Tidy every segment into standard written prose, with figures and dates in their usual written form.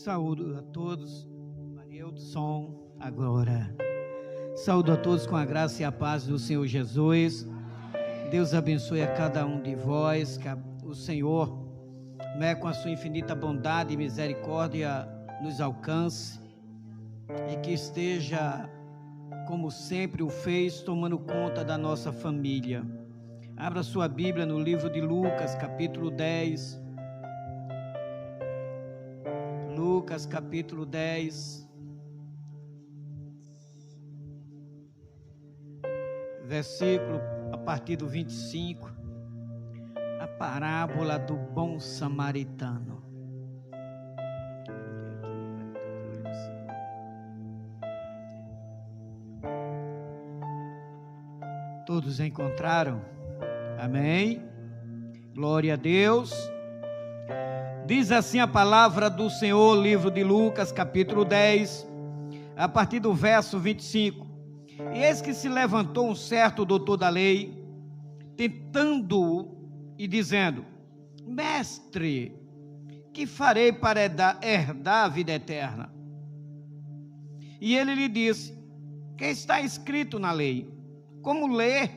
Saúdo a todos, Marilson, agora. Saúdo a todos com a graça e a paz do Senhor Jesus. Deus abençoe a cada um de vós, que o Senhor, com a sua infinita bondade e misericórdia, nos alcance e que esteja, como sempre o fez, tomando conta da nossa família. Abra sua Bíblia no livro de Lucas, capítulo 10. Lucas, capítulo 10, versículo a partir do 25, a parábola do bom samaritano. Todos encontraram? Amém? Glória a Deus. Diz assim a palavra do Senhor, livro de Lucas, capítulo 10, a partir do verso 25. E eis que se levantou um certo doutor da lei, tentando-o e dizendo: Mestre, que farei para herdar a vida eterna? E ele lhe disse: que está escrito na lei? Como ler?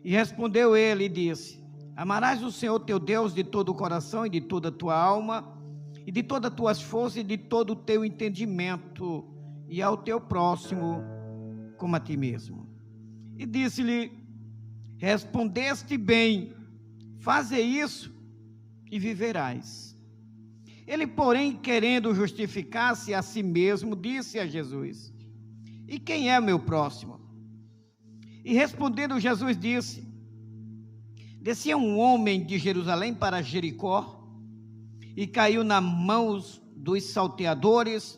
E respondeu ele e disse: amarás o Senhor teu Deus de todo o coração e de toda a tua alma e de todas as tuas forças e de todo o teu entendimento, e ao teu próximo como a ti mesmo. E disse-lhe: respondeste bem, faze isso e viverás. Ele, porém, querendo justificar-se a si mesmo, disse a Jesus: e quem é meu próximo? E respondendo Jesus disse: descia um homem de Jerusalém para Jericó e caiu nas mãos dos salteadores,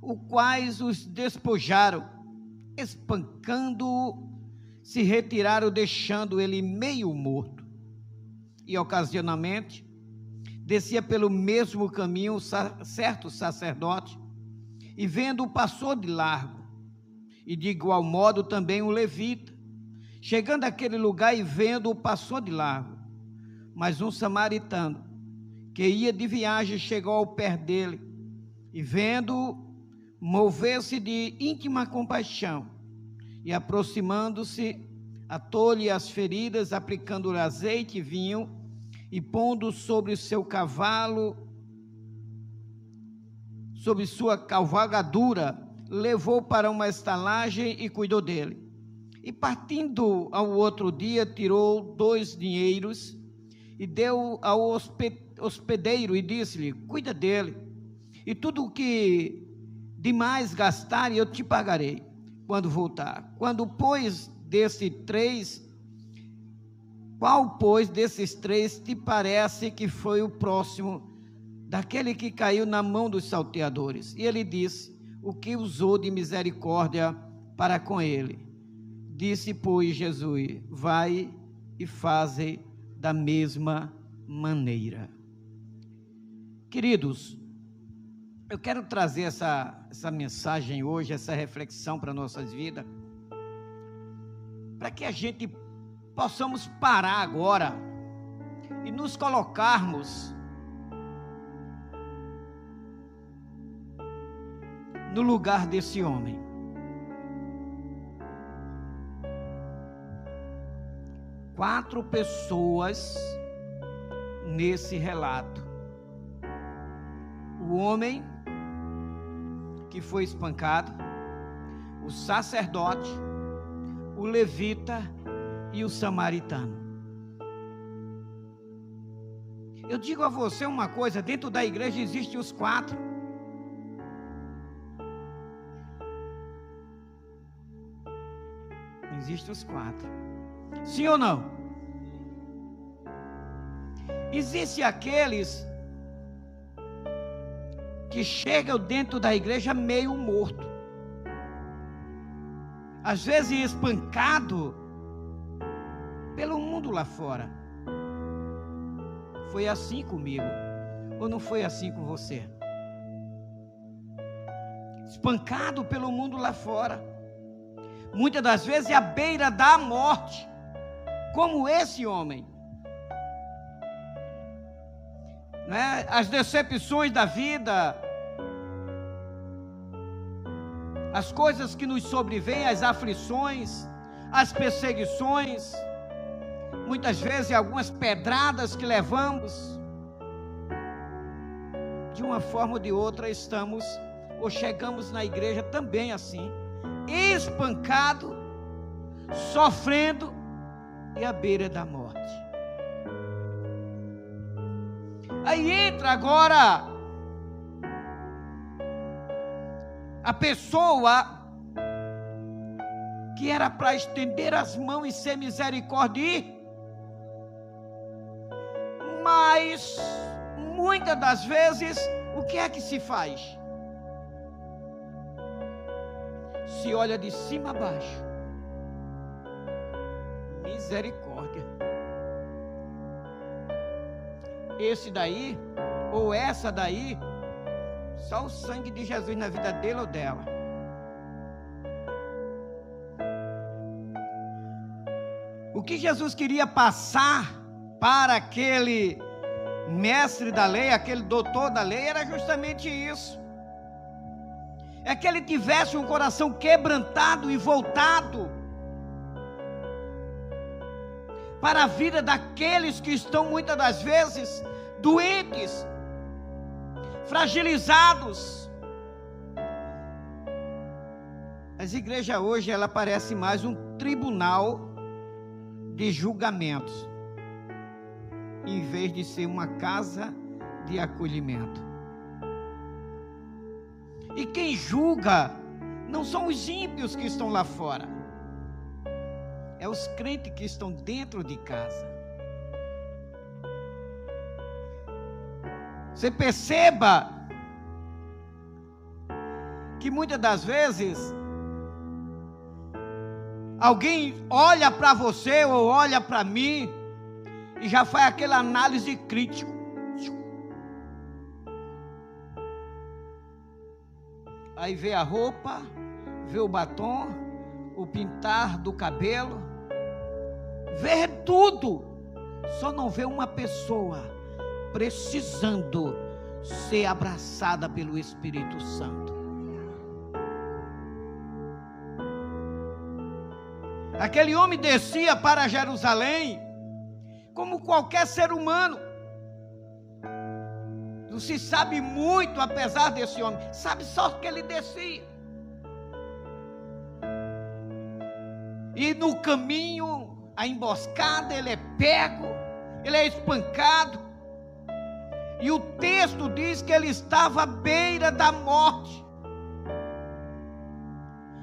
os quais os despojaram, espancando-o, se retiraram, deixando ele meio morto. E ocasionalmente descia pelo mesmo caminho certo sacerdote, e vendo-o passou de largo, e de igual modo também o levita. Chegando àquele lugar e vendo-o, passou de largo. Mas um samaritano, que ia de viagem, chegou ao pé dele, e vendo-o, moveu-se de íntima compaixão, e aproximando-se, atou-lhe as feridas, aplicando-lhe azeite e vinho, e pondo sobre o seu cavalo, sobre sua cavalgadura, levou para uma estalagem e cuidou dele. E partindo ao outro dia, tirou 2 dinheiros e deu ao hospedeiro e disse-lhe: cuida dele, e tudo o que demais gastar eu te pagarei quando voltar. Qual, pois, desses 3 te parece que foi o próximo daquele que caiu na mão dos salteadores? E ele disse: o que usou de misericórdia para com ele. Disse, pois, Jesus: vai e faze da mesma maneira. Queridos, eu quero trazer essa mensagem hoje, essa reflexão para nossas vidas, para que a gente possamos parar agora e nos colocarmos no lugar desse homem. Quatro pessoas nesse relato: o homem que foi espancado, o sacerdote, o levita e o samaritano. Eu digo a você uma coisa: dentro da igreja existem os 4. Existem os 4. Sim ou não? Existem aqueles que chegam dentro da igreja meio morto, às vezes espancado pelo mundo lá fora. Foi assim comigo, ou não foi assim com você? Espancado pelo mundo lá fora, muitas das vezes à beira da morte, como esse homem. né? As decepções da vida, as coisas que nos sobrevêm, as aflições, as perseguições, muitas vezes algumas pedradas que levamos, de uma forma ou de outra estamos, ou chegamos na igreja também assim, espancado, sofrendo e à beira da morte. Aí entra agora a pessoa que era para estender as mãos e ser misericórdia, mas muitas das vezes o que é que se faz? Se olha de cima a baixo. Misericórdia. Esse daí, ou essa daí, só o sangue de Jesus na vida dele ou dela. O que Jesus queria passar para aquele mestre da lei, aquele doutor da lei, era justamente isso. É que ele tivesse um coração quebrantado e voltado para a vida daqueles que estão muitas das vezes doentes, fragilizados. As igrejas hoje, ela parece mais um tribunal de julgamentos, em vez de ser uma casa de acolhimento. E quem julga não são os ímpios que estão lá fora, é os crentes que estão dentro de casa. Você perceba que muitas das vezes alguém olha para você ou olha para mim e já faz aquela análise crítica. Aí vê a roupa, vê o batom, o pintar do cabelo, vê tudo, só não vê uma pessoa precisando ser abraçada pelo Espírito Santo. Aquele homem descia para Jerusalém como qualquer ser humano. Não se sabe muito apesar desse homem, sabe só que ele descia. E no caminho, a emboscada, ele é pego, ele é espancado. E o texto diz que ele estava à beira da morte.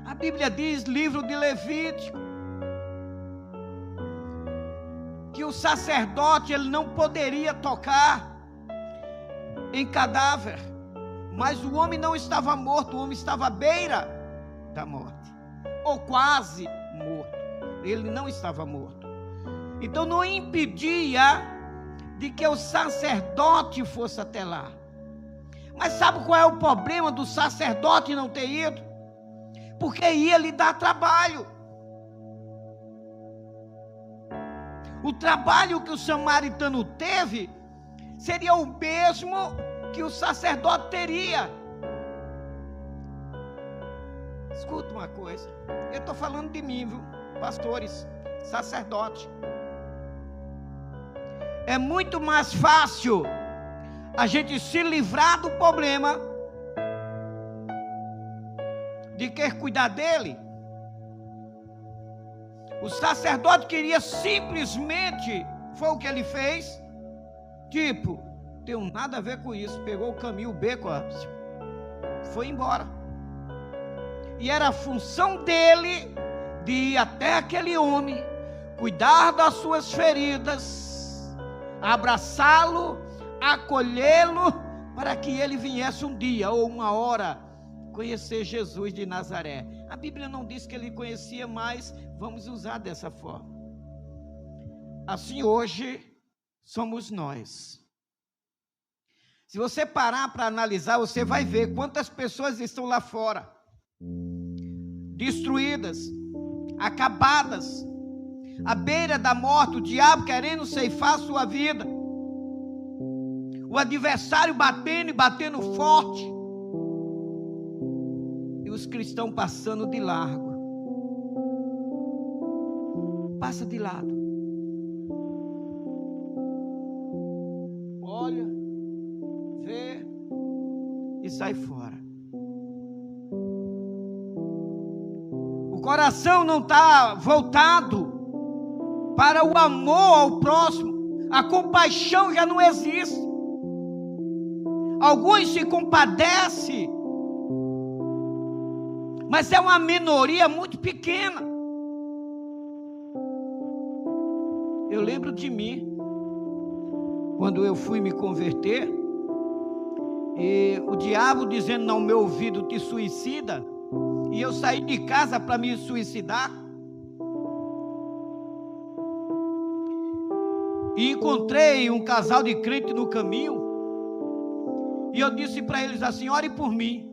A Bíblia diz, livro de Levítico, que o sacerdote ele não poderia tocar em cadáver, mas o homem não estava morto, o homem estava à beira da morte, ou quase morto. Ele não estava morto, então não impedia de que o sacerdote fosse até lá. Mas sabe qual é o problema do sacerdote não ter ido? Porque ia lhe dar trabalho. O trabalho que o samaritano teve seria o mesmo que o sacerdote teria. Escuta uma coisa, eu estou falando de mim, viu? Pastores, sacerdote. É muito mais fácil a gente se livrar do problema de que cuidar dele. O sacerdote queria simplesmente, foi o que ele fez, tipo, tem nada a ver com isso, pegou o caminho, o beco, foi embora. E era a função dele de ir até aquele homem, cuidar das suas feridas, abraçá-lo, acolhê-lo, para que ele viesse um dia ou uma hora conhecer Jesus de Nazaré. A Bíblia não diz que ele conhecia, mas vamos usar dessa forma. Assim hoje somos nós. Se você parar para analisar, você vai ver quantas pessoas estão lá fora, destruídas, acabadas, à beira da morte, o diabo querendo ceifar a sua vida. o adversário batendo e batendo forte, e os cristãos passando de largo. Passa de lado. Olha, vê e sai fora. O coração não está voltado para o amor ao próximo. A compaixão já não existe. Alguns se compadecem, mas é uma minoria muito pequena. Eu lembro de mim, quando eu fui me converter, e o diabo dizendo no meu ouvido: te suicida, e eu saí de casa para me suicidar, e encontrei um casal de crente no caminho, e eu disse para eles assim: ore por mim,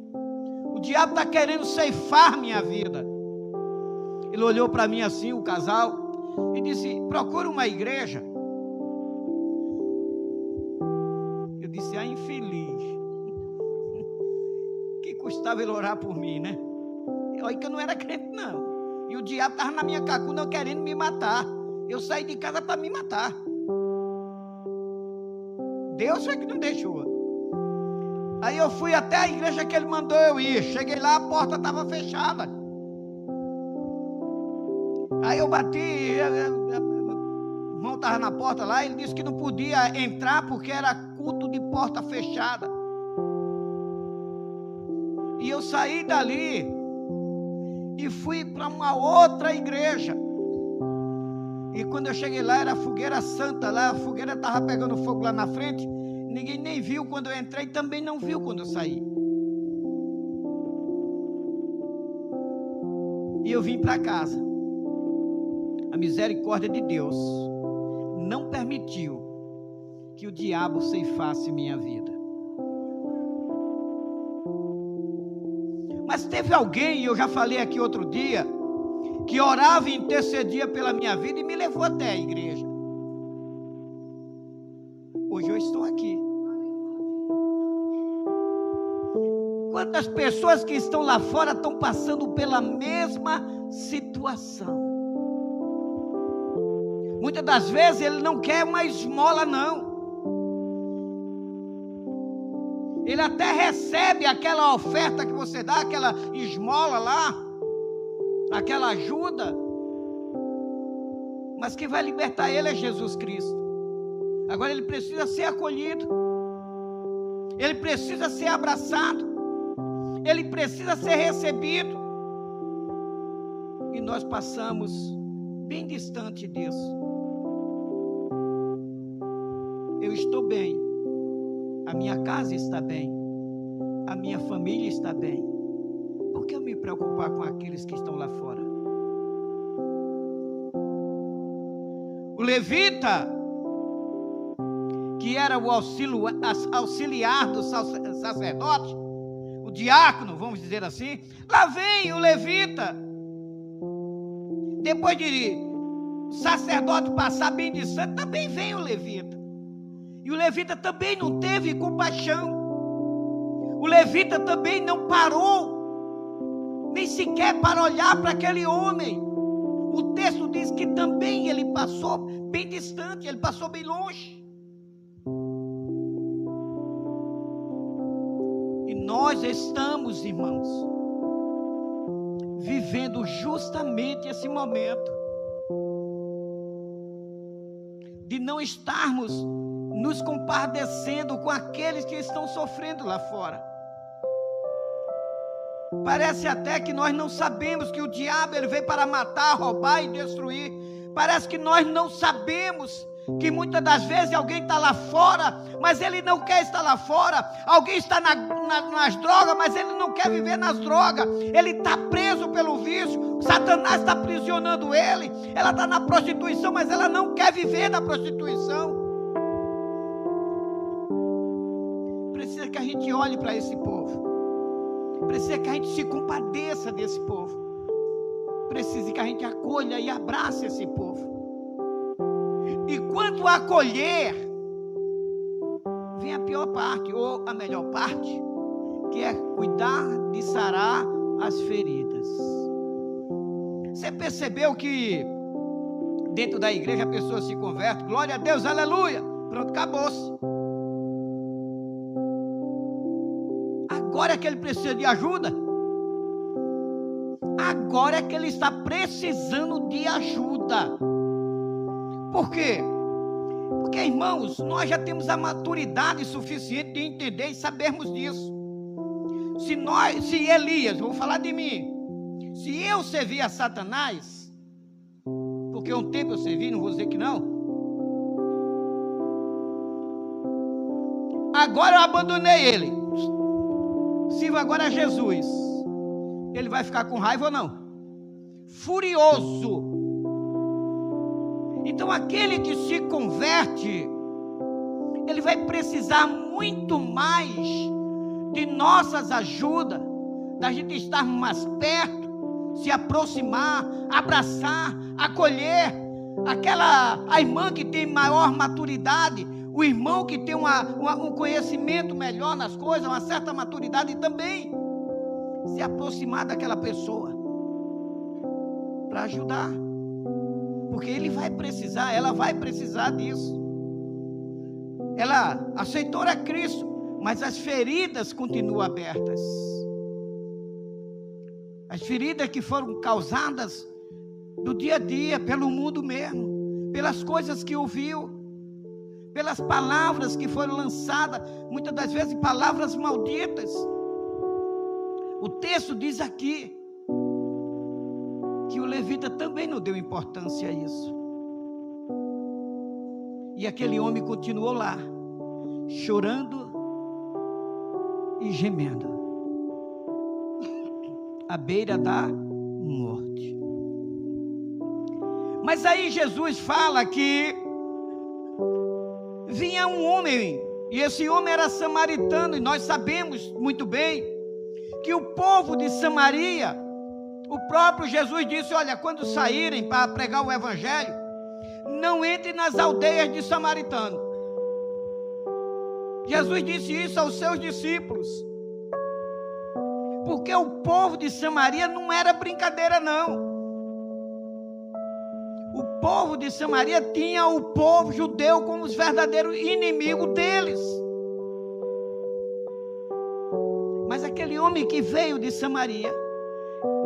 o diabo está querendo ceifar minha vida. Ele olhou para mim assim, o casal, e disse: procura uma igreja. Eu disse: ah, infeliz, que custava ele orar por mim, né? Olha que eu não era crente não, e o diabo estava na minha cacunda querendo me matar. Eu saí de casa para me matar. Deus foi que não deixou. Aí eu fui até a igreja que ele mandou eu ir. Cheguei lá, a porta estava fechada. Aí eu bati, o irmão estava na porta lá, ele disse que não podia entrar porque era culto de porta fechada. E eu saí dali e fui para uma outra igreja. E quando eu cheguei lá, era a fogueira santa lá, a fogueira estava pegando fogo lá na frente. Ninguém nem viu quando eu entrei, também não viu quando eu saí. E eu vim para casa. A misericórdia de Deus não permitiu que o diabo ceifasse minha vida. Mas teve alguém, eu já falei aqui outro dia, que orava e intercedia pela minha vida e me levou até a igreja. Hoje eu estou aqui. Quantas pessoas que estão lá fora estão passando pela mesma situação? Muitas das vezes ele não quer uma esmola não. Ele até recebe aquela oferta que você dá, aquela esmola lá, aquela ajuda, mas quem vai libertar ele é Jesus Cristo. Agora ele precisa ser acolhido, ele precisa ser abraçado, ele precisa ser recebido, e nós passamos bem distante disso. Eu estou bem, a minha casa está bem, a minha família está bem. Por que eu me preocupar com aqueles que estão lá fora? O levita, que era o auxiliar do sacerdote, o diácono, vamos dizer assim, lá vem o levita. Depois de o sacerdote passar bem de santo, também vem o levita. E o levita também não teve compaixão. O levita também não parou, nem sequer para olhar para aquele homem. O texto diz que também ele passou bem distante, ele passou bem longe. E nós estamos, irmãos, vivendo justamente esse momento de não estarmos nos compadecendo com aqueles que estão sofrendo lá fora. Parece até que nós não sabemos que o diabo ele veio para matar, roubar e destruir. Parece que nós não sabemos que muitas das vezes alguém está lá fora, mas ele não quer estar lá fora. Alguém está nas drogas, mas ele não quer viver nas drogas. Ele está preso pelo vício. Satanás está aprisionando ele. Ela está na prostituição, mas ela não quer viver na prostituição. Precisa que a gente olhe para esse povo. Precisa que a gente se compadeça desse povo. Precisa que a gente acolha e abrace esse povo. E quando acolher, venha pior parte, ou a melhor parte, que é cuidar de sarar as feridas. Você percebeu que dentro da igreja a pessoa se converte, glória a Deus, aleluia, pronto, acabou-se. Agora é que ele precisa de ajuda. Agora é que ele está precisando de ajuda. Por quê? Porque, irmãos, nós já temos a maturidade suficiente de entender e sabermos disso. Se Elias, vou falar de mim, se eu servir a Satanás, porque um tempo eu servi, não vou dizer que não, agora eu abandonei ele, sirvo agora a Jesus, ele vai ficar com raiva ou não? Furioso. Então aquele que se converte, ele vai precisar muito mais de nossas ajudas, da gente estarmos mais perto, se aproximar, abraçar, acolher a irmã que tem maior maturidade, o irmão que tem um conhecimento melhor nas coisas, uma certa maturidade também, se aproximar daquela pessoa para ajudar, porque ele vai precisar, ela vai precisar disso. Ela aceitou a Cristo, mas as feridas continuam abertas. As feridas que foram causadas do dia a dia, pelo mundo mesmo, pelas coisas que ouviu, pelas palavras que foram lançadas, muitas das vezes palavras malditas. O texto diz aqui que o levita também não deu importância a isso. E aquele homem continuou lá, chorando e gemendo, à beira da morte. Mas aí Jesus fala que vinha um homem, e esse homem era samaritano, e nós sabemos muito bem que o povo de Samaria, o próprio Jesus disse: olha, quando saírem para pregar o evangelho, não entrem nas aldeias de samaritano. Jesus disse isso aos seus discípulos, porque o povo de Samaria não era brincadeira não. O povo de Samaria tinha o povo judeu como os verdadeiros inimigos deles. Mas aquele homem que veio de Samaria,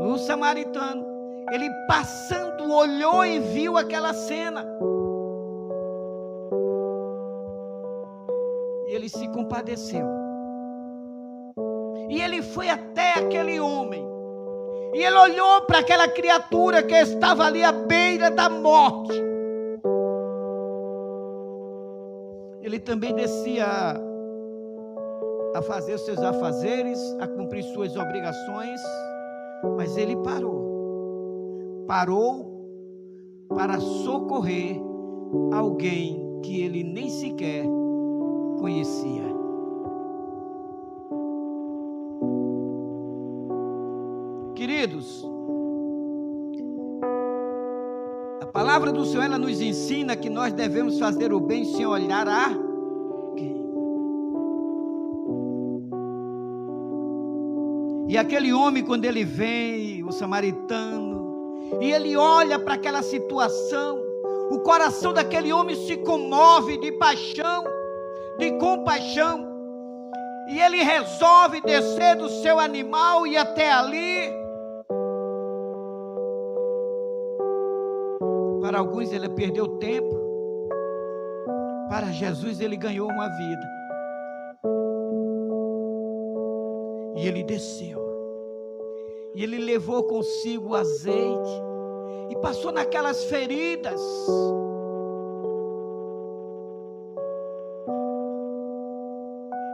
o samaritano, ele passando olhou e viu aquela cena, e ele se compadeceu, e ele foi até aquele homem, e ele olhou para aquela criatura que estava ali à beira da morte. Ele também descia a fazer os seus afazeres, a cumprir suas obrigações, mas ele parou para socorrer alguém que ele nem sequer conhecia. Queridos, a palavra do Senhor, ela nos ensina que nós devemos fazer o bem sem olhar a quem. E aquele homem, quando ele vem, o samaritano, e ele olha para aquela situação, o coração daquele homem se comove de paixão, de compaixão, e ele resolve descer do seu animal e até ali. Para alguns ele perdeu tempo, para Jesus ele ganhou uma vida. E ele desceu, e ele levou consigo o azeite, e passou naquelas feridas,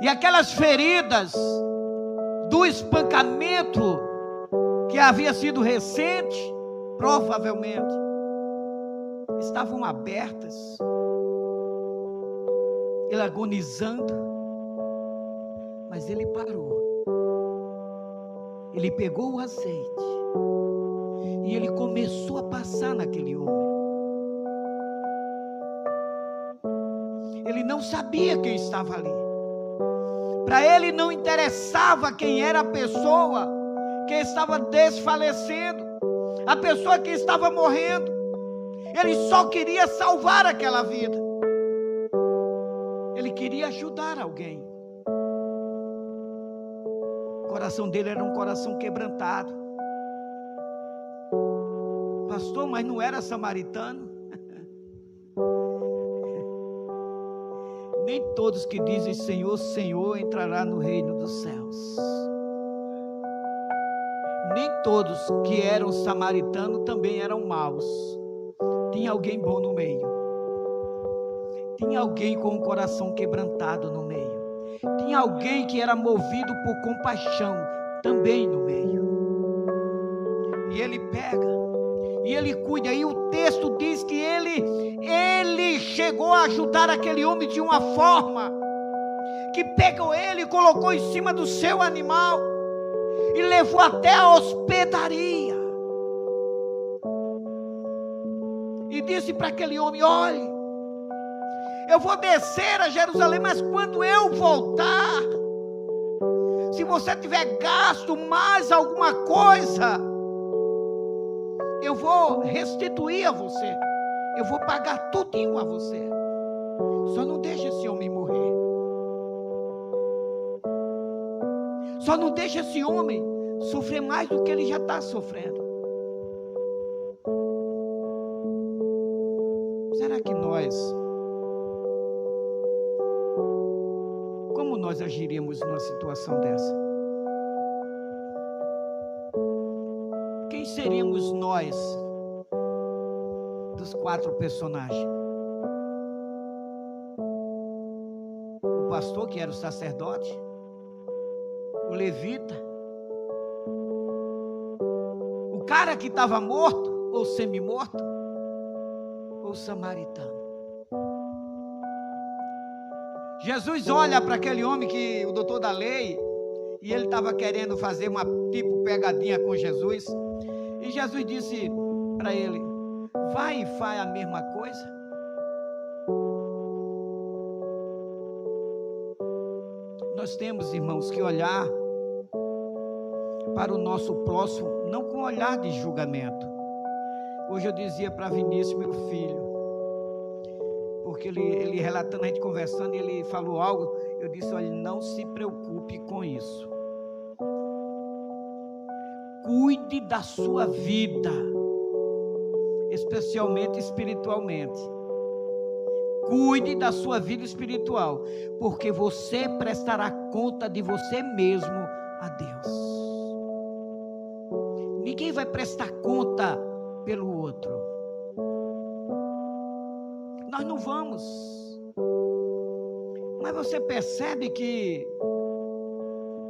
e aquelas feridas do espancamento que havia sido recente, provavelmente estavam abertas, ele agonizando, mas ele parou, ele pegou o azeite, e ele começou a passar naquele homem. Ele não sabia quem estava ali, Para ele não interessava quem era a pessoa que estava desfalecendo, a pessoa que estava morrendo. Ele só queria salvar aquela vida. Ele queria ajudar alguém. O coração dele era um coração quebrantado. Pastor, mas não era samaritano? Nem todos que dizem Senhor, Senhor entrará no reino dos céus. Nem todos que eram samaritanos também eram maus. Tinha alguém bom no meio. Tinha alguém com o coração quebrantado no meio. Tinha alguém que era movido por compaixão também no meio. E ele pega, e ele cuida. E o texto diz que ele chegou a ajudar aquele homem de uma forma que pegou ele e colocou em cima do seu animal e levou até a hospedaria. E disse para aquele homem: olhe, eu vou descer a Jerusalém, mas quando eu voltar, se você tiver gasto mais alguma coisa, eu vou restituir a você. Eu vou pagar tudinho a você. Só não deixe esse homem morrer. Só não deixe esse homem sofrer mais do que ele já está sofrendo. Será que como nós agiríamos numa situação dessa? Quem seríamos nós dos 4 personagens? O pastor, que era o sacerdote, o levita, o cara que estava morto ou semi-morto, ou o samaritano. Jesus olha para aquele homem que o doutor da lei, e ele estava querendo fazer uma tipo pegadinha com Jesus, e Jesus disse para ele: vai e faz a mesma coisa. Nós temos, irmãos, que olhar para o nosso próximo, não com olhar de julgamento. Hoje eu dizia para Vinícius, meu filho, porque ele relatando, a gente conversando, ele falou algo, eu disse: olha, não se preocupe com isso. Cuide da sua vida, especialmente espiritualmente. Cuide da sua vida espiritual, porque você prestará conta de você mesmo a Deus. Ninguém vai prestar conta pelo outro. Nós não vamos. Mas você percebe que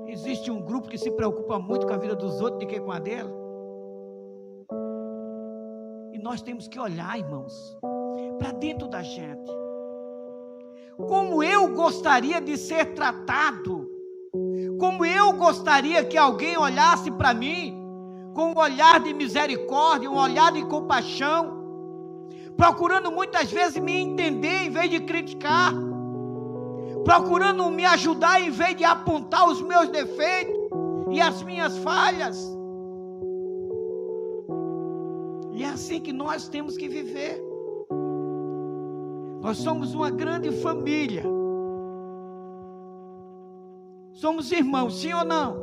existe um grupo que se preocupa muito com a vida dos outros do que com a dele? E nós temos que olhar, irmãos, para dentro da gente. Como eu gostaria de ser tratado, como eu gostaria que alguém olhasse para mim com um olhar de misericórdia, um olhar de compaixão, procurando muitas vezes me entender em vez de criticar, procurando me ajudar em vez de apontar os meus defeitos e as minhas falhas. E é assim que nós temos que viver. Nós somos uma grande família. Somos irmãos, sim ou não?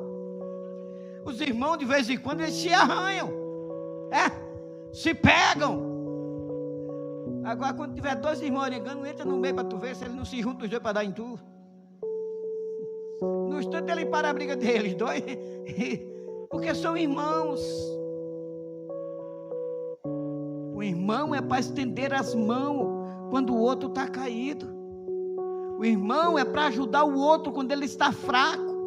Os irmãos de vez em quando eles se arranham, se pegam. Agora quando tiver 2 irmãos orengando, entra no meio para tu ver se eles não se juntam os 2 para dar em tu. No instante ele para a briga deles 2, porque são irmãos. O irmão é para estender as mãos quando o outro está caído. O irmão é para ajudar o outro quando ele está fraco.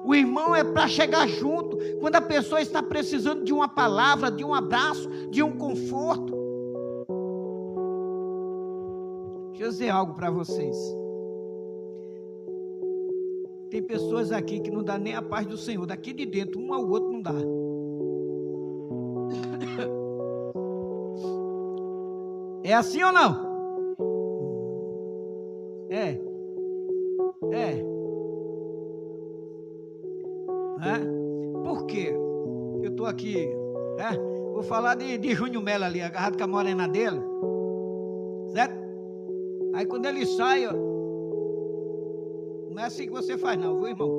O irmão é para chegar junto quando a pessoa está precisando de uma palavra, de um abraço, de um conforto. Deixa eu dizer algo para vocês. Tem pessoas aqui que não dá nem a paz do Senhor. Daqui de dentro, um ao outro não dá. É assim ou não? Por quê? Eu estou aqui, vou falar de Júnior Melo ali, agarrado com a morena dele, certo? Aí quando ele sai, ó, não é assim que você faz não, viu, irmão?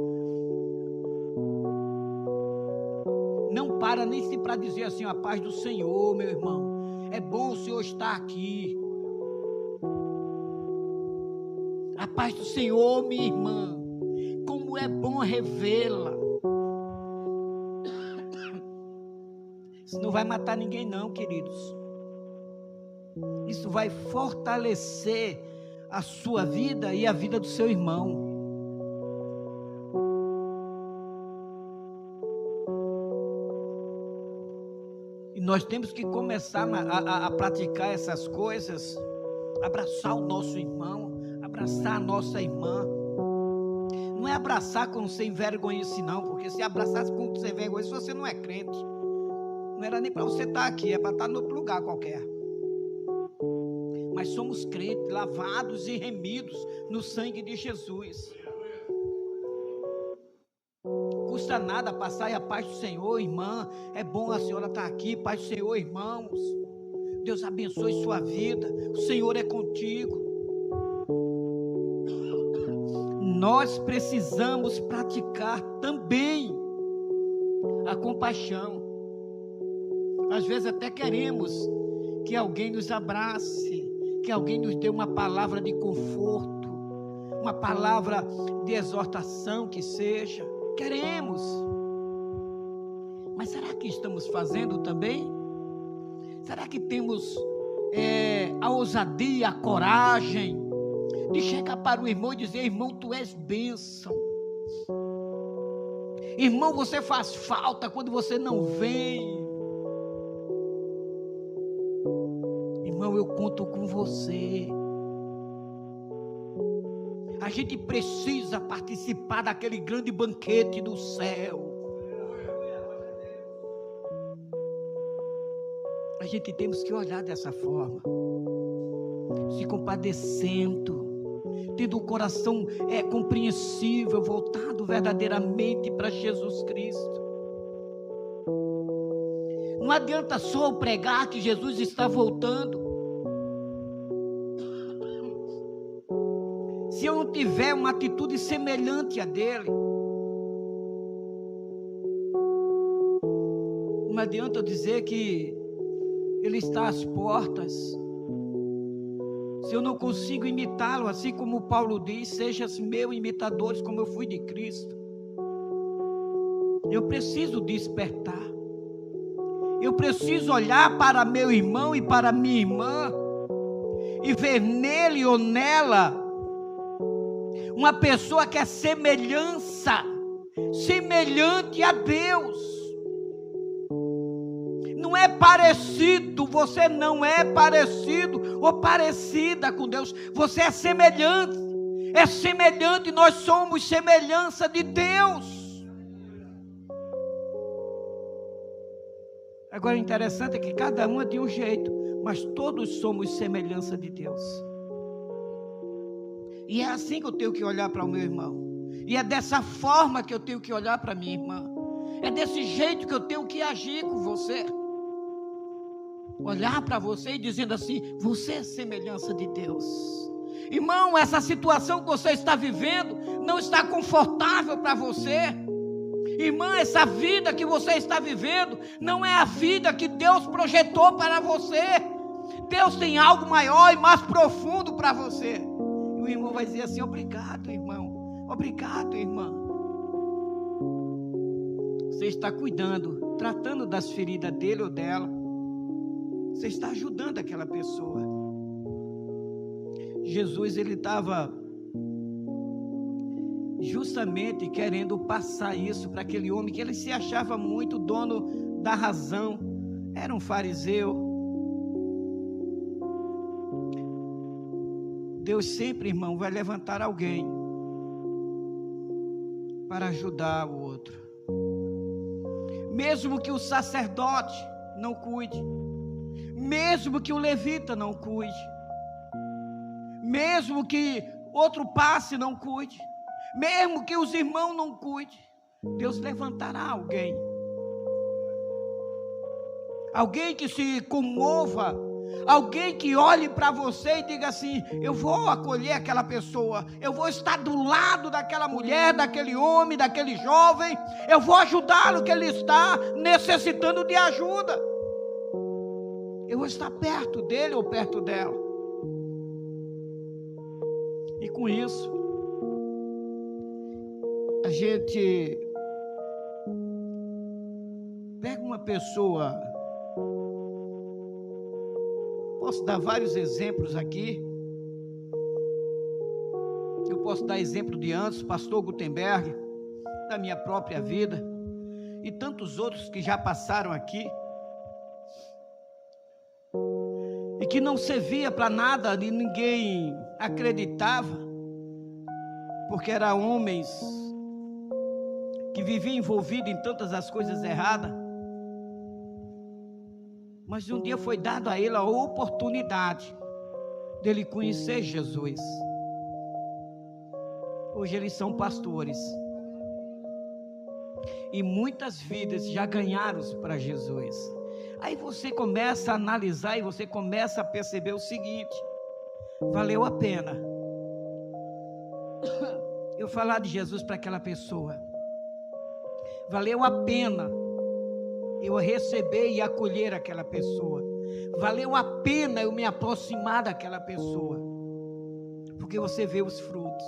Não para nem se para dizer assim, a paz do Senhor, meu irmão. É bom o Senhor estar aqui. A paz do Senhor, minha irmã. Como é bom revê-la. Isso não vai matar ninguém não, queridos. Isso vai fortalecer a sua vida e a vida do seu irmão. E nós temos que começar a praticar essas coisas, abraçar o nosso irmão, abraçar a nossa irmã. Não é abraçar com sem vergonhice não, porque se abraçasse com sem vergonhice, você não é crente. Não era nem para você estar aqui, é para estar em outro lugar qualquer. Mas somos crentes, lavados e remidos no sangue de Jesus. Custa nada passar e a paz do Senhor, irmã. É bom a senhora estar aqui, paz do Senhor, irmãos. Deus abençoe sua vida. O Senhor é contigo. Nós precisamos praticar também a compaixão. Às vezes até queremos que alguém nos abrace, que alguém nos dê uma palavra de conforto, uma palavra de exortação que seja. Queremos. Mas será que estamos fazendo também? Será que temos a ousadia, a coragem de chegar para o irmão e dizer: irmão, tu és bênção. Irmão, você faz falta quando você não vem. Irmão, eu conto com você. A gente precisa participar daquele grande banquete do céu. A gente temos que olhar dessa forma, se compadecendo, tendo o coração compreensível, voltado verdadeiramente para Jesus Cristo. Não adianta só eu pregar que Jesus está voltando, se eu não tiver uma atitude semelhante a dele. Não adianta eu dizer que ele está às portas, se eu não consigo imitá-lo, assim como Paulo diz: sejam meus imitadores como eu fui de Cristo. Eu preciso despertar, eu preciso olhar para meu irmão e para minha irmã e ver nele ou nela uma pessoa que é semelhante a Deus. Não é parecido, você não é parecido ou parecida com Deus, você é semelhante, nós somos semelhança de Deus. Agora o interessante é que cada um é de um jeito, mas todos somos semelhança de Deus. E é assim que eu tenho que olhar para o meu irmão, e é dessa forma que eu tenho que olhar para minha irmã, é desse jeito que eu tenho que agir com você. Olhar para você e dizendo assim: você é semelhança de Deus. Irmão, essa situação que você está vivendo não está confortável para você. Irmã, essa vida que você está vivendo não é a vida que Deus projetou para você. Deus tem algo maior e mais profundo para você. E o irmão vai dizer assim: obrigado, irmão. Obrigado, irmã. Você está cuidando, tratando das feridas dele ou dela. Você está ajudando aquela pessoa. Jesus, ele estava justamente querendo passar isso para aquele homem que ele se achava muito dono da razão. Era um fariseu. Deus sempre, irmão, vai levantar alguém para ajudar o outro. Mesmo que o sacerdote não cuide, mesmo que o levita não cuide, mesmo que outro passe não cuide, mesmo que os irmãos não cuidem, Deus levantará alguém. Alguém que se comova, alguém que olhe para você e diga assim: eu vou acolher aquela pessoa, eu vou estar do lado daquela mulher, daquele homem, daquele jovem, eu vou ajudá-lo que ele está necessitando de ajuda. Eu vou estar perto dele ou perto dela. E com isso, a gente pega uma pessoa. Posso dar vários exemplos aqui. Eu posso dar exemplo de antes, pastor Gutenberg, da minha própria vida, e tantos outros que já passaram aqui, e que não servia para nada, e ninguém acreditava, porque eram homens que viviam envolvidos em tantas as coisas erradas. Mas um dia foi dado a ele a oportunidade dele conhecer Jesus. Hoje eles são pastores. E muitas vidas já ganharam para Jesus. Aí você começa a analisar e você começa a perceber o seguinte: valeu a pena eu falar de Jesus para aquela pessoa. Valeu a pena eu receber e acolher aquela pessoa. Valeu a pena eu me aproximar daquela pessoa, porque você vê os frutos.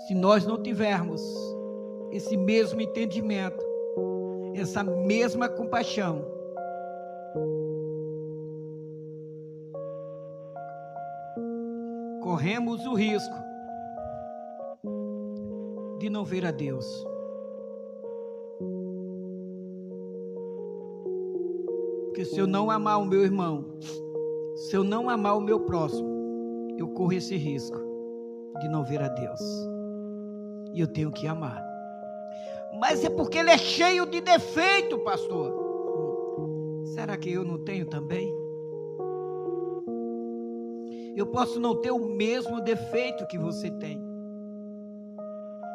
Se nós não tivermos esse mesmo entendimento, essa mesma compaixão, corremos o risco de não ver a Deus. Porque se eu não amar o meu irmão, se eu não amar o meu próximo, eu corro esse risco de não ver a Deus. E eu tenho que amar. Mas é porque ele é cheio de defeito, pastor. Será que eu não tenho também? Eu posso não ter o mesmo defeito que você tem,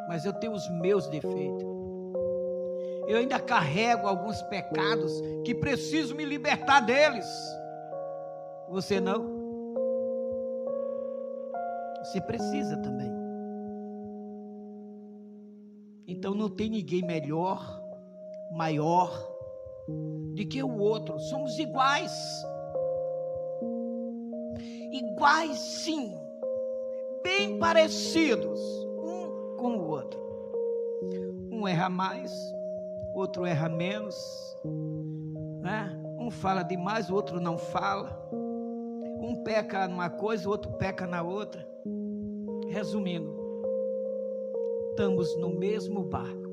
mas eu tenho os meus defeitos. Eu ainda carrego alguns pecados que preciso me libertar deles. Você não? Você precisa também. Então não tem ninguém melhor, maior do que o outro. Somos iguais. Iguais, sim, bem parecidos um com o outro. Um erra mais, outro erra menos, né? Um fala demais, o outro não fala. Um peca numa coisa, o outro peca na outra. Resumindo, estamos no mesmo barco,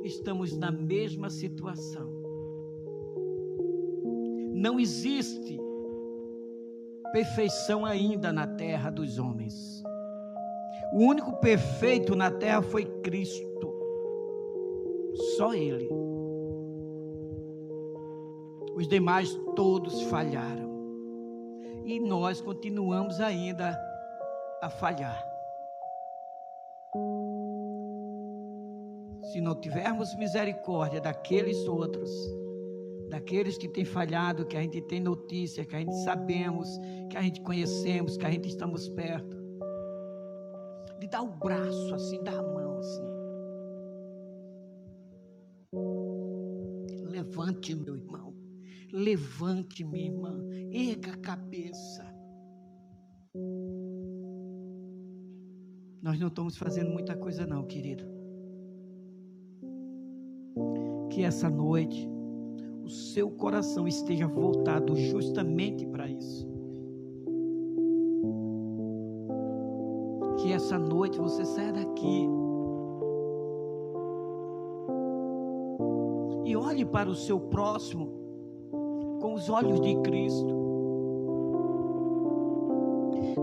estamos na mesma situação. Não existe perfeição ainda na terra dos homens. O único perfeito na terra foi Cristo, só Ele. Os demais todos falharam, e nós continuamos ainda a falhar. Se não tivermos misericórdia daqueles outros, daqueles que têm falhado, que a gente tem notícia, que a gente sabemos, que a gente conhecemos, que a gente estamos perto, de dar o braço assim, dar a mão assim. Levante, meu irmão, levante, minha irmã, erga a cabeça. Nós não estamos fazendo muita coisa não, querido. Que essa noite o seu coração esteja voltado justamente para isso. Que essa noite você saia daqui e olhe para o seu próximo com os olhos de Cristo.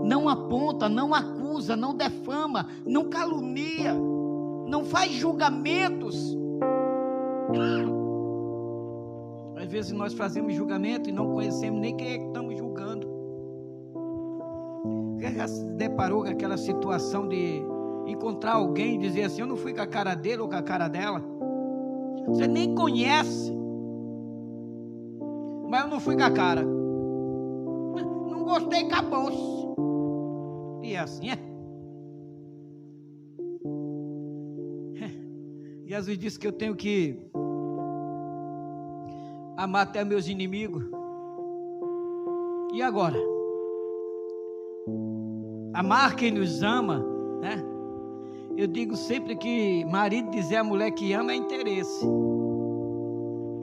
Não aponta, não acusa, não defama, não calunia, não faz julgamentos. Às vezes nós fazemos julgamento e não conhecemos nem quem é que estamos julgando. já se deparou com aquela situação de encontrar alguém e dizer assim: eu não fui com a cara dele ou com a cara dela? Você nem conhece, mas eu não fui com a cara. Não gostei, acabou. E assim é. Jesus disse que eu tenho que amar até meus inimigos. E agora? Amar quem nos ama, né? Eu digo sempre que marido dizer à mulher que ama é interesse.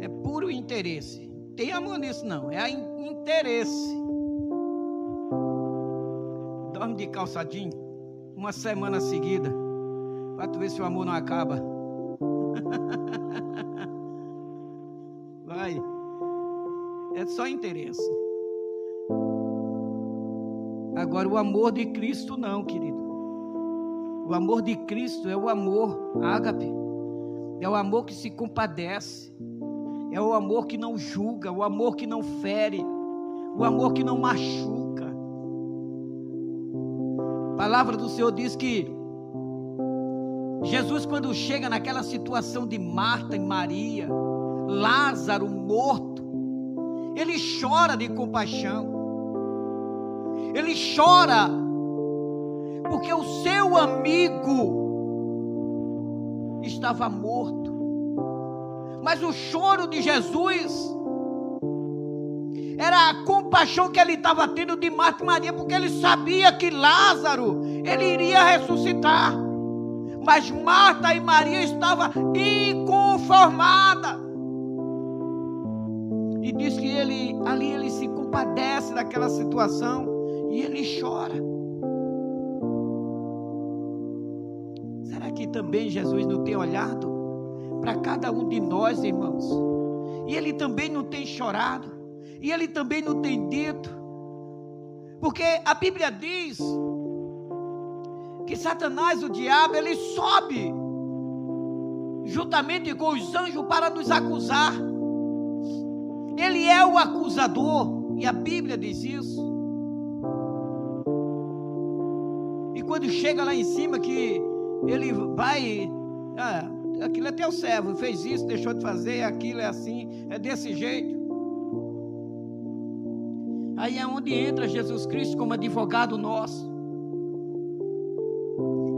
É puro interesse. Tem amor nisso não, é interesse. Dorme de calçadinho uma semana seguida, para tu ver se o amor não acaba. Vai. É só interesse. Agora o amor de Cristo não, querido. O amor de Cristo é o amor ágape. É o amor que se compadece. É o amor que não julga, o amor que não fere, o amor que não machuca. A palavra do Senhor diz que Jesus, quando chega naquela situação de Marta e Maria, Lázaro morto, ele chora de compaixão. Ele chora porque o seu amigo estava morto. Mas o choro de Jesus era a compaixão que ele estava tendo de Marta e Maria, porque ele sabia que Lázaro, ele iria ressuscitar. Mas Marta e Maria estavam inconformadas. E diz que ali ele se compadece daquela situação e ele chora. Será que também Jesus não tem olhado para cada um de nós, irmãos? E ele também não tem chorado? E ele também não tem dito? Porque a Bíblia diz que Satanás, o diabo, ele sobe juntamente com os anjos para nos acusar. Ele é o acusador, e a Bíblia diz isso. E quando chega lá em cima que ele vai, aquilo é teu servo, fez isso, deixou de fazer, aquilo é assim, é desse jeito. Aí é onde entra Jesus Cristo como advogado nosso.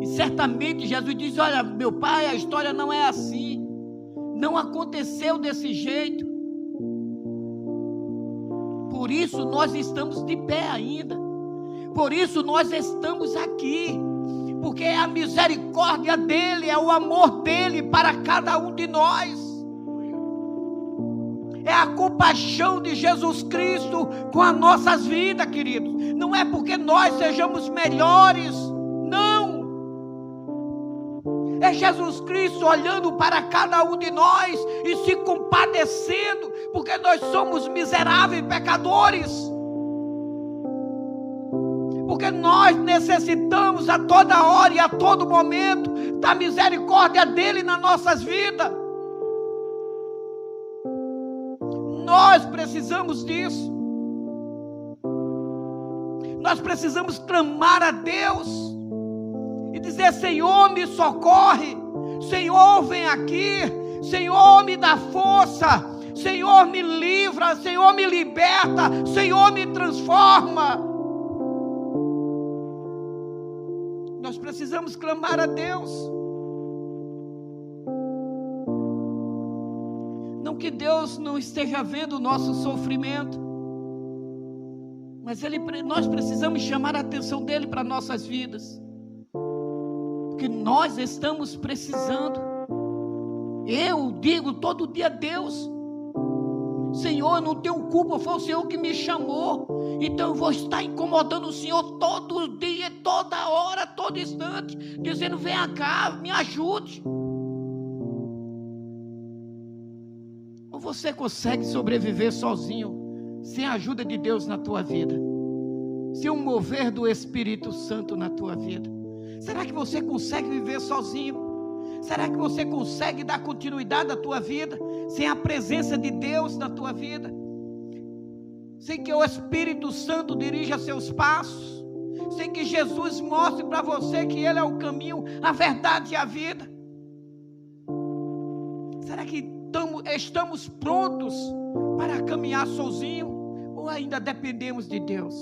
E certamente Jesus diz: olha, meu pai, a história não é assim, não aconteceu desse jeito. Por isso nós estamos de pé ainda. Por isso nós estamos aqui. Porque é a misericórdia dele, é o amor dele para cada um de nós. É a compaixão de Jesus Cristo com as nossas vidas, queridos. Não é porque nós sejamos melhores, não. É Jesus Cristo olhando para cada um de nós e se compadecendo, porque nós somos miseráveis pecadores. Porque nós necessitamos a toda hora e a todo momento da misericórdia dele nas nossas vidas. Nós precisamos disso. Nós precisamos clamar a Deus e dizer: Senhor, me socorre, Senhor, vem aqui, Senhor, me dá força, Senhor, me livra, Senhor, me liberta, Senhor, me transforma. Nós precisamos clamar a Deus. Não que Deus não esteja vendo o nosso sofrimento, mas nós precisamos chamar a atenção dele para nossas vidas, porque nós estamos precisando. Eu digo todo dia: Deus, Senhor, eu não tenho culpa, foi o Senhor que me chamou, então eu vou estar incomodando o Senhor todo dia, toda hora, todo instante, dizendo: venha cá, me ajude. Ou você consegue sobreviver sozinho, sem a ajuda de Deus na tua vida, sem um mover do Espírito Santo na tua vida? Será que você consegue viver sozinho? Será que você consegue dar continuidade à tua vida sem a presença de Deus na tua vida? Sem que o Espírito Santo dirija seus passos? sem que Jesus mostre para você que Ele é o caminho, a verdade e a vida? Será que estamos prontos para caminhar sozinho ou ainda dependemos de Deus?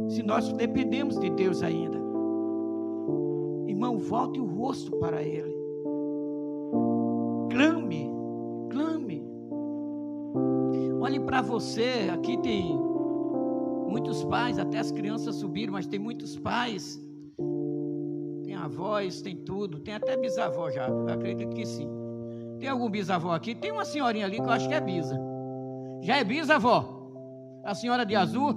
Se nós dependemos de Deus ainda, irmão, volte o rosto para Ele. Clame. Olhe para você, aqui tem muitos pais, até as crianças subiram, mas tem muitos pais, tem avós, tem tudo, tem até bisavó já, eu acredito que sim. Tem algum bisavó aqui? Tem uma senhorinha ali que eu acho que é bisa. Já é bisavó? A senhora de azul?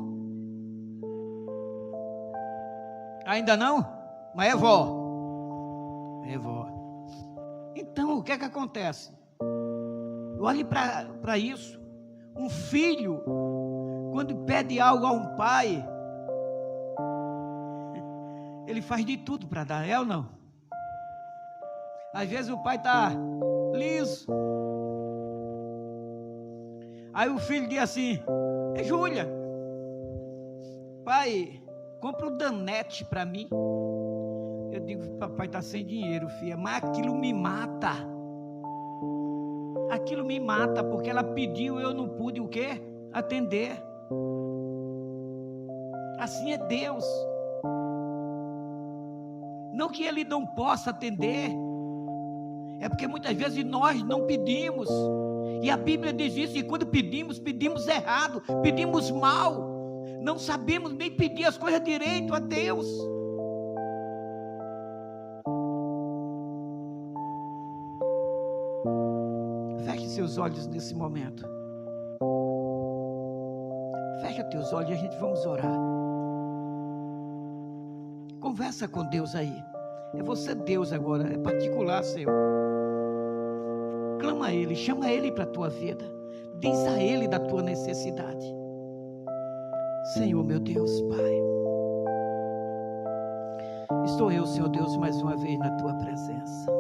Ainda não? Mas é vó. É vó. Então, o que é que acontece? Olhe para isso. Um filho, quando pede algo a um pai, ele faz de tudo para dar, é ou não? Às vezes o pai está liso. Aí o filho diz assim: Júlia, pai, compra o Danete para mim. Eu digo: papai está sem dinheiro, filha, mas aquilo me mata. Aquilo me mata, porque ela pediu, eu não pude o quê? Atender. Assim é Deus. Não que Ele não possa atender, é porque muitas vezes nós não pedimos, e a Bíblia diz isso, e quando pedimos errado, pedimos mal, não sabemos nem pedir as coisas direito a Deus. Feche seus olhos nesse momento. Fecha teus olhos e a gente vamos orar. Conversa com Deus aí. É você Deus agora, é particular seu. Clama a Ele, chama Ele para a tua vida. Diz a Ele da tua necessidade. Senhor meu Deus, Pai, estou eu, Senhor Deus, mais uma vez na tua presença.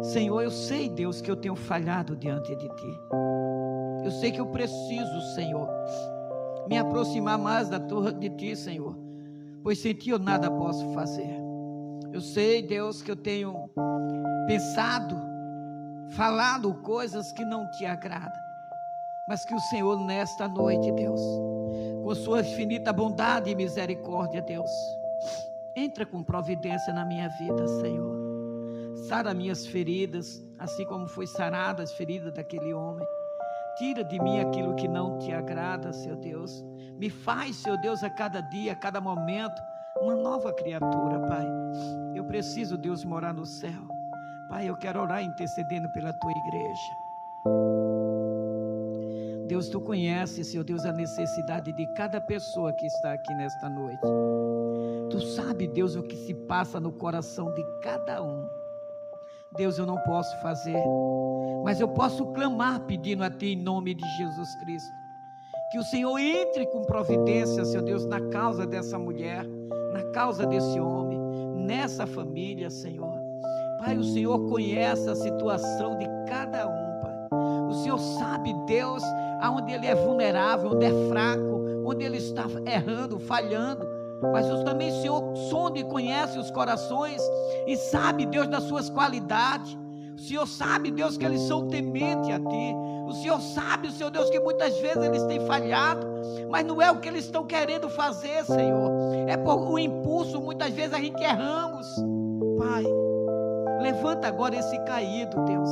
Senhor, eu sei, Deus, que eu tenho falhado diante de Ti. Eu sei que eu preciso, Senhor, me aproximar mais de Ti, Senhor, pois sem Ti eu nada posso fazer. Eu sei, Deus, que eu tenho pensado, falado coisas que não Te agradam, mas que o Senhor nesta noite, Deus, com sua infinita bondade e misericórdia, Deus, entra com providência na minha vida, Senhor. Sara minhas feridas, assim como foi sarada as feridas daquele homem. Tira de mim aquilo que não Te agrada, Senhor Deus. Me faz, Senhor Deus, a cada dia, a cada momento, uma nova criatura, Pai. Eu preciso, Deus, morar no céu. Pai, eu quero orar intercedendo pela Tua igreja. Deus, Tu conheces, Senhor Deus, a necessidade de cada pessoa que está aqui nesta noite. Tu sabe, Deus, o que se passa no coração de cada um. Deus, eu não posso fazer, mas eu posso clamar pedindo a Ti em nome de Jesus Cristo, que o Senhor entre com providência, Senhor Deus, na causa dessa mulher, na causa desse homem, nessa família, Senhor. Pai, o Senhor conhece a situação de cada um, Pai. O Senhor sabe, Deus, aonde ele é vulnerável, onde é fraco, onde ele está errando, falhando. Mas Deus também, Senhor, sonda e conhece os corações e sabe, Deus, das suas qualidades. O Senhor sabe, Deus, que eles são tementes a Ti. O Senhor sabe, Senhor Deus, que muitas vezes eles têm falhado, mas não é o que eles estão querendo fazer, Senhor. É por um impulso, muitas vezes a gente erramos. Pai, levanta agora esse caído, Deus.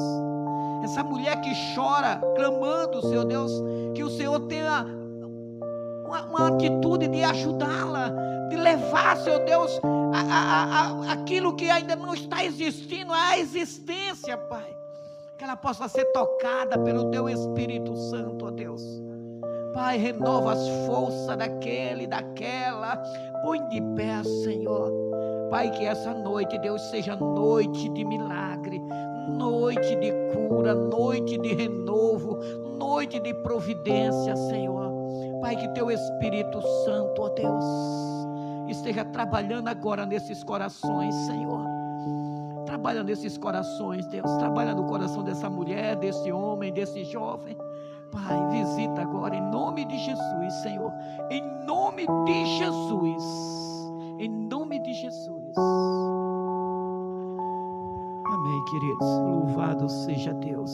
Essa mulher que chora, clamando, Senhor Deus, que o Senhor tenha uma atitude de ajudá-la, de levar, Senhor Deus, aquilo que ainda não está existindo, a existência, Pai, que ela possa ser tocada pelo Teu Espírito Santo, ó Deus. Pai, renova as forças daquela, põe de pé, Senhor. Pai, que essa noite, Deus, seja noite de milagre, noite de cura, noite de renovo, noite de providência, Senhor. Pai, que Teu Espírito Santo, ó Deus, esteja trabalhando agora nesses corações, Senhor. Trabalha nesses corações, Deus. Trabalha no coração dessa mulher, desse homem, desse jovem. Pai, visita agora em nome de Jesus, Senhor. Em nome de Jesus. Em nome de Jesus. Amém, queridos. Louvado seja Deus.